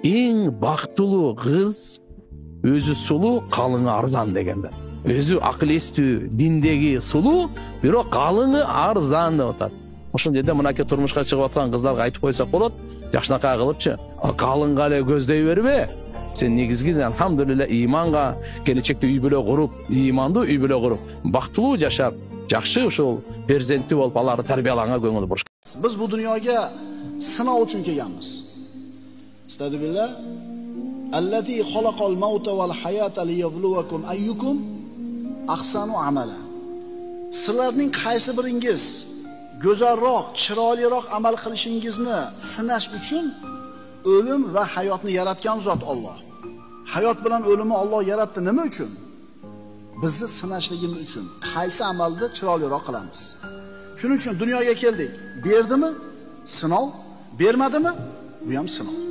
Эң бактылуу кыз өзү сулуу, калыңы арзан дегенде. Өзү акыл эстүү, диндеги сулуу, бирок калыңы арзан деп атат. Ошол жерде мынакей турмушка чыгып аткан кыздарга айтып койсок болот, жакшынакай кылыпчы, калыңга эле көздөй бербе. Сен негизги алхамдулилла иманга, келечекте үй бүлө куруп, имандуу үй бүлө куруп, бактылуу жашап, жакшы ушул перзенттүү болуп аларды тарбиялаганга көңүл буруш. Biz bu dunyoga sinov uchun kelganmiz. Astagfirullah. Allazi xalaqal mauta wal hayata liyabluwakum ayyukum ahsanu amala. Sizlarning qaysi biringiz go'zalroq, chiroyliroq amal qilishingizni sinash uchun o'lim va hayotni yaratgan zot Alloh. Hayot bilan o'limni Alloh yaratdi nima uchun? Bizni sinashligimiz uchun. Qaysi amalni chiroyliroq qilamiz? Shuning uchun dunyoga keldik. Berdimi? Sinov. Bermadimi? Bu ham sinov.